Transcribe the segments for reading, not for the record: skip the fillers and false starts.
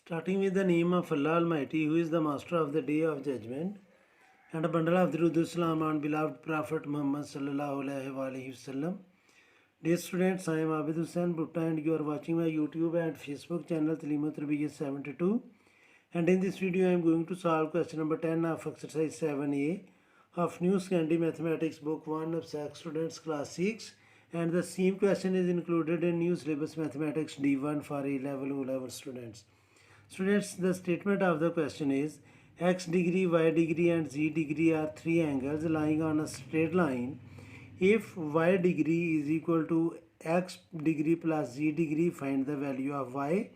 Starting with the name of Allah Almighty, who is the master of the day of judgment, and a bundle of Durud Salam on beloved Prophet Muhammad sallallahu alaihi wasallam. Dear students, I am Abid Hussain Bhutta and you are watching my YouTube and Facebook channel Talim Tarbiyat 72. And in this video, I am going to solve question number 10 of exercise 7a of New Scandi Mathematics book 1 of SAC students class 6. And the same question is included in New Syllabus Mathematics D1 for A-level, O-level students. Students, the statement of the question is x degree, y degree and z degree are three angles lying on a straight line. If y degree is equal to x degree plus z degree, find the value of y.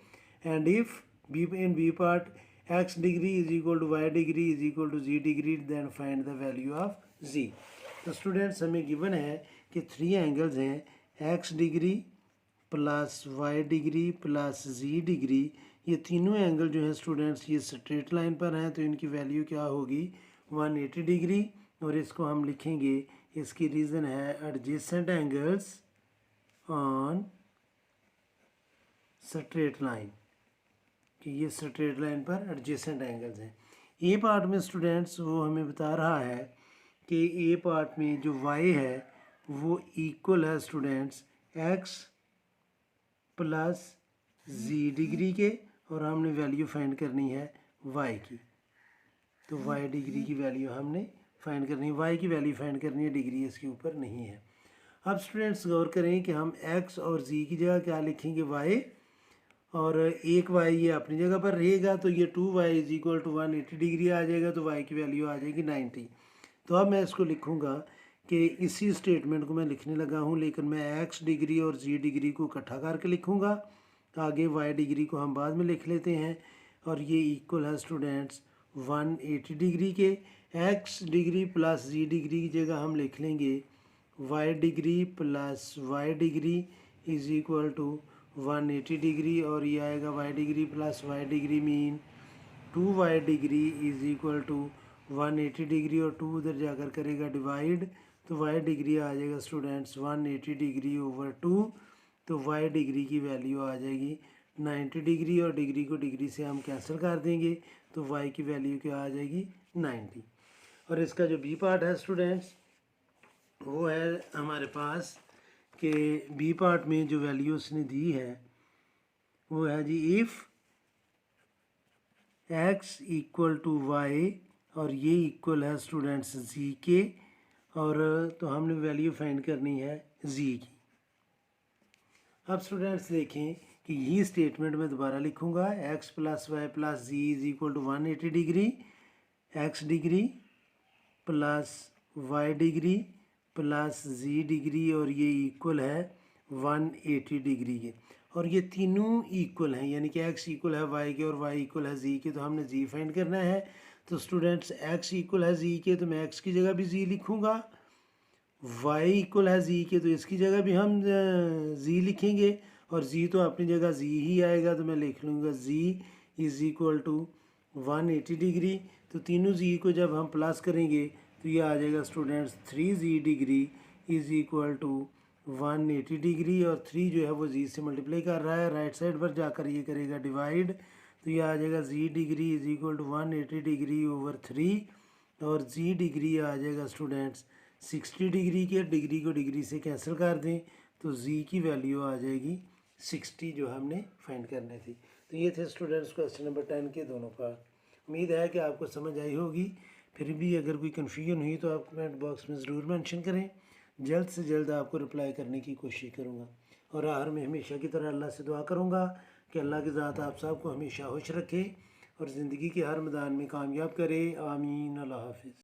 And if in B part x degree is equal to y degree is equal to z degree, then find the value of z. तो students हमें given है कि three angles हैं x degree plus y degree plus z degree. ये तीनों angle जो है students ये स्ट्रेट लाइन पर हैं, तो इनकी वैल्यू क्या होगी 180 डिग्री. और इसको हम लिखेंगे, इसकी रीज़न है adjacent angles on straight line, कि ये स्ट्रेट लाइन पर एडजेसेंट एंगल्स हैं. ए पार्ट में स्टूडेंट्स वो हमें बता रहा है कि ए पार्ट में जो y है वो इक्वल है students x plus z degree के, और हमने वैल्यू फाइंड करनी है y की. तो y डिग्री की वैल्यू हमने फाइंड करनी है, y की वैल्यू फाइंड करनी है, डिग्री इसके ऊपर नहीं है. अब स्टूडेंट्स गौर करें कि हम x और z की जगह क्या लिखेंगे y, और एक y ये अपनी जगह पर रहेगा, तो ये 2y is equal to 180 degree आ जाएगा, तो y की वैल्यू आ जाएगी 90. तो अब मैं इसको लिखूँगा कि इसी स्टेटमेंट को मैं लिखने लगा हूँ, लेकिन मैं x डिग्री और z डिग्री को इकट्ठा करके लिखूँगा. आगे y डिग्री को हम बाद में लिख लेते हैं, और ये इक्वल है स्टूडेंट्स 180 डिग्री के. x degree plus z degree की जगह हम लिख लेंगे y degree plus y degree is equal to 180 degree, और ये आएगा y degree plus y degree mean 2y degree is equal to 180 degree, और 2 उधर जाकर करेगा डिवाइड, तो y डिग्री आ जाएगा स्टूडेंट्स 180 डिग्री ओवर 2. तो y डिग्री की वैल्यू आ जाएगी 90 डिग्री, और डिग्री को डिग्री से हम कैंसिल कर देंगे, तो y की वैल्यू क्या आ जाएगी 90. और इसका जो b पार्ट है स्टूडेंट्स वो है हमारे पास कि b पार्ट में जो वैल्यू उसने दी है वो है g if x equal to y, और ये इक्वल है स्टूडेंट्स z के, और तो हमने वैल्यू फाइंड करनी है z की. अब स्टूडेंट्स देखें कि ये स्टेटमेंट मैं दोबारा लिखूँगा, x plus y plus z is equal to 180 degree, x degree plus y degree plus z degree, और ये इक्वल है 180 डिग्री के. और ये तीनों इक्वल हैं, यानी कि x इक्वल है y के और y इक्वल है z के, तो हमने z फाइंड करना है. तो स्टूडेंट्स x इक्वल है z के, तो मैं x की जगह भी z लिखूँगा. y इक्वल है z के, तो इसकी जगह भी हम z लिखेंगे, और z तो अपनी जगह z ही आएगा, तो मैं लिख लूँगा z is equal to 180 degree. तो तीनों z को जब हम प्लस करेंगे तो ये आ जाएगा students 3z degree is equal to 180 degree, और 3 जो है वो z से मल्टीप्लाई कर रहा है, राइट साइड पर जाकर ये करेगा डिवाइड, तो ये आ जाएगा z degree is equal to 180 degree over 3, और z डिग्री आ जाएगा स्टूडेंट्स 60 डिग्री के. डिग्री को डिग्री से कैंसिल कर दें, तो z की वैल्यू आ जाएगी 60 जो हमने फाइंड करनी थी. तो ये थे स्टूडेंट्स क्वेश्चन नंबर 10 के दोनों पार्ट. उम्मीद है कि आपको समझ आई होगी. फिर भी अगर कोई कन्फ्यूजन हुई तो आप कमेंट बॉक्स में ज़रूर मेंशन करें, जल्द से जल्द आपको रिप्लाई करने की कोशिश करूँगा. और आखिर में हमेशा की तरह अल्लाह से दुआ करूँगा कि अल्लाह की ज़ात आप सबको हमेशा खुश रखे और ज़िंदगी के हर मैदान में कामयाब करे. आमीन. अल्लाह हाफिज़.